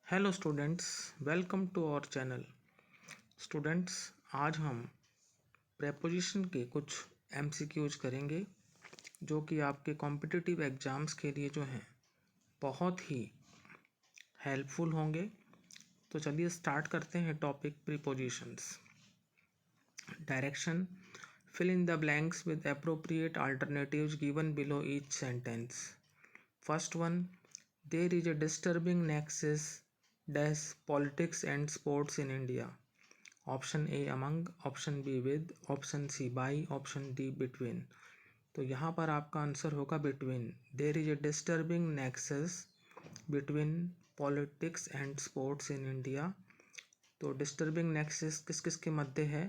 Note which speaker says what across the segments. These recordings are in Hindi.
Speaker 1: Hello students, welcome to our channel. Students, आज हम प्रेपोजिशन के कुछ एमसीक्यूज करेंगे जो कि आपके कॉम्पिटिटिव एग्ज़ाम्स के लिए जो हैं बहुत ही हेल्पफुल होंगे। तो चलिए स्टार्ट करते हैं topic prepositions. Direction: fill in the blanks with appropriate alternatives given below each sentence. First one, there is a disturbing nexus dash politics and sports in India. Option A among, option B with, option C by, option D between. तो यहाँ पर आपका आंसर होगा between. There is a disturbing nexus between politics and sports in India. तो डिस्टर्बिंग नेक्सस किस किस के मध्य है?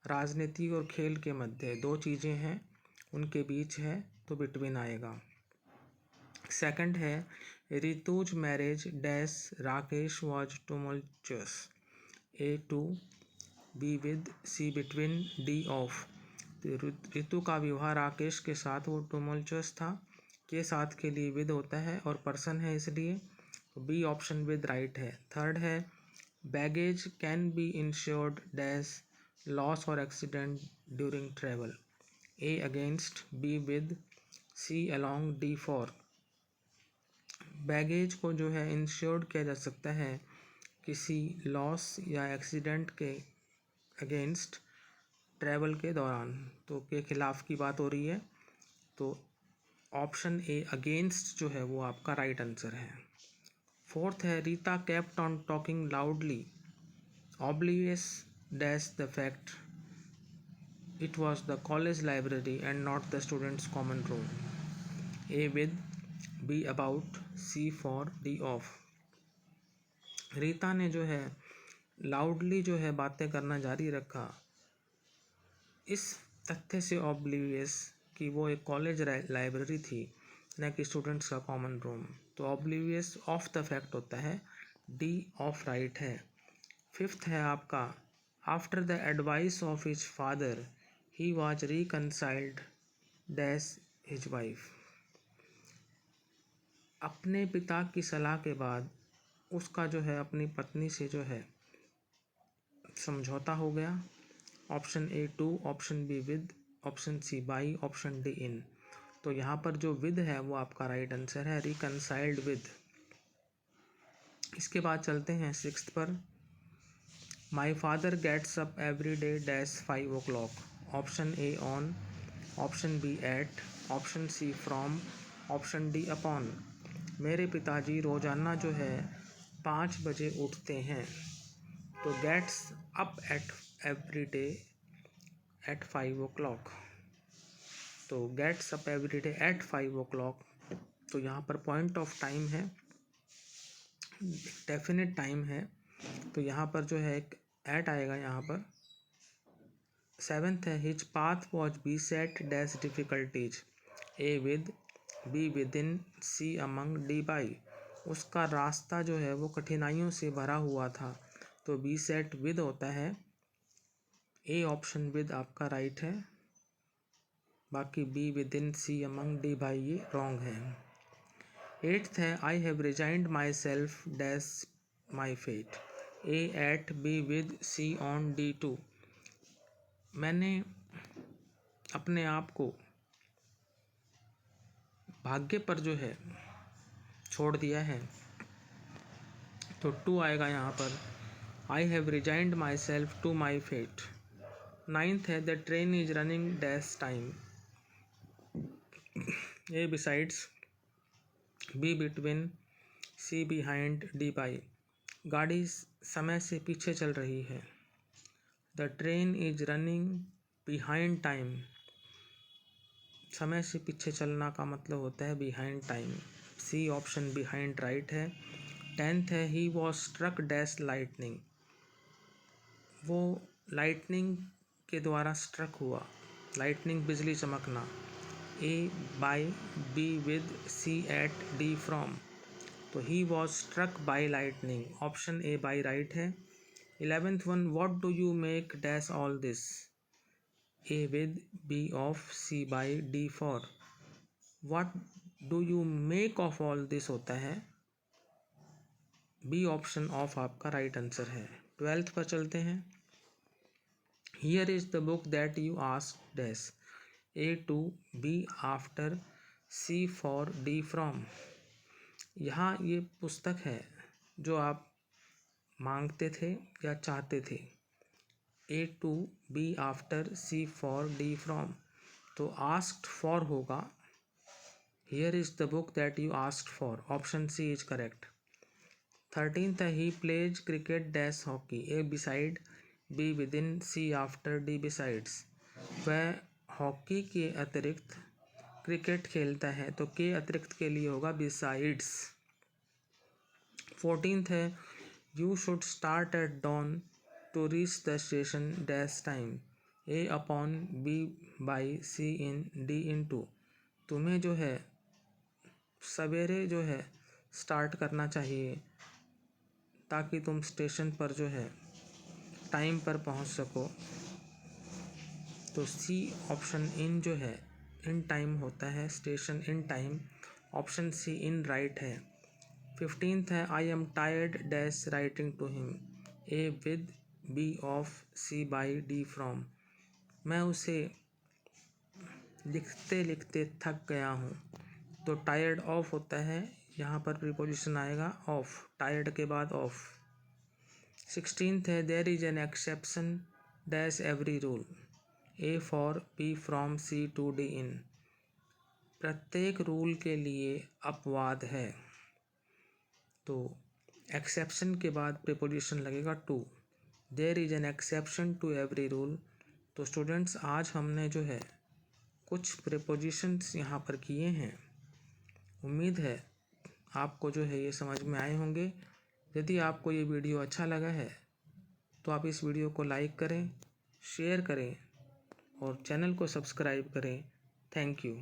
Speaker 1: राजनीति और खेल के मध्य दो चीज़ें हैं, उनके बीच है, तो बिटवीन आएगा। सेकंड है Ritu's marriage dash Rakesh was tumultuous. A to, B with, C between, D of. तो रितु का विवाह राकेश के साथ वो टुमल्चुअस था, के साथ के लिए विद होता है और पर्सन है इसलिए बी ऑप्शन विद राइट है। थर्ड है baggage can be insured dash loss और accident during travel. A against, B with, C along, D for. Baggage को जो है इंश्योर्ड किया जा सकता है किसी लॉस या एक्सीडेंट के अगेंस्ट ट्रैवल के दौरान, तो के खिलाफ की बात हो रही है, तो ऑप्शन ए अगेंस्ट जो है वो आपका राइट आंसर है। फोर्थ है Rita kept on talking loudly oblivious dash the fact it was the college library and not the students common room. A with, B about, C for, D of। Rita ने जो है लाउडली जो है बातें करना जारी रखा इस तथ्य से ऑब्लिवियस कि वो एक कॉलेज लाइब्रेरी थी न कि स्टूडेंट्स का कॉमन रूम, तो ऑब्लिवियस ऑफ द फैक्ट होता है, डी ऑफ राइट है। फिफ्थ है आपका after the advice of his father he was reconciled dash his wife. अपने पिता की सलाह के बाद उसका जो है अपनी पत्नी से जो है समझौता हो गया। Option A to, option B with, option C by, option D in. तो यहाँ पर जो विद है वो आपका राइट आंसर है, रिकनसाइल्ड विद। इसके बाद चलते हैं सिक्स्थ पर। My father gets up every day dash 5 o'clock. Option A on, option B at, option C from, option D upon। मेरे पिताजी रोजाना जो है 5 बजे उठते हैं, तो gets up at every day at 5 o'clock। तो gets up every day at 5 o'clock, तो यहाँ पर पॉइंट ऑफ टाइम है, डेफिनेट टाइम है, तो यहाँ पर जो है एक एट आएगा यहाँ पर। सेवेंथ है his path was beset dash difficulties. A with, B with in, C among, D by. उसका रास्ता जो है वो कठिनाइयों से भरा हुआ था, तो बी सेट विद होता है। ए ऑप्शन विद आपका राइट है, बाकी B with in, C among, D by ये रॉन्ग है। एट्थ है I have resigned myself dash my fate. A at, B with, C on, D to. मैंने अपने आप को भाग्य पर जो है छोड़ दिया है, तो टू आएगा यहाँ पर। I have resigned myself to my fate. Ninth है the train is running dash time. A besides, B between, C behind, D by. गाड़ी समय से पीछे चल रही है। The train is running behind time, समय से पीछे चलना का मतलब होता है behind time. C option behind right है। टेंथ है he was struck dash lightning. वो लाइटनिंग के द्वारा स्ट्रक हुआ, लाइटनिंग बिजली चमकना। A by, B with, C at, D from. तो he was struck by lightning, option A by right है। 11th one what do you make dash all this. A with, B of, C by, D for. What do you make of all this होता है बी ऑप्शन ऑफ आपका राइट आंसर है। 12th पर चलते हैं। Here is the book that you asked dash, A to B after, C for D from. यहाँ ये पुस्तक है जो आप मांगते थे या चाहते थे। A to B after, C for D from, तो आस्क्ड फॉर होगा। Here is the book that you asked for, option C is correct. 13th है, he plays cricket dash hockey, A beside, B with in, C after, D besides. वह हॉकी के अतिरिक्त क्रिकेट खेलता है, तो के अतिरिक्त के लिए होगा बिसाइड्स। 14th है, you should start at dawn to reach the station dash time, A upon, B by, C in, D into. तुम्हें जो है सवेरे जो है स्टार्ट करना चाहिए ताकि तुम स्टेशन पर जो है टाइम पर पहुंच सको। तो सी ऑप्शन इन जो है इन टाइम होता है, station in time, option C in right है। 15th है, I am tired dash writing to him, A with, B of, C by, D from. मैं उसे लिखते लिखते थक गया हूँ, तो टायर्ड ऑफ होता है, यहाँ पर प्रीपोजिशन आएगा ऑफ, टायर्ड के बाद ऑफ। 16th है, there is an exception dash every rule, A for, B from, C to, D in. प्रत्येक रूल के लिए अपवाद है, तो एक्सेप्शन के बाद प्रीपोजिशन लगेगा to. There is an exception to every rule. तो स्टूडेंट्स आज हमने जो है कुछ प्रीपोजिशंस यहाँ पर किए हैं। उम्मीद है आपको जो है ये समझ में आए होंगे। यदि आपको ये वीडियो अच्छा लगा है तो आप इस वीडियो को लाइक करें, शेयर करें और चैनल को सब्सक्राइब करें। Thank you.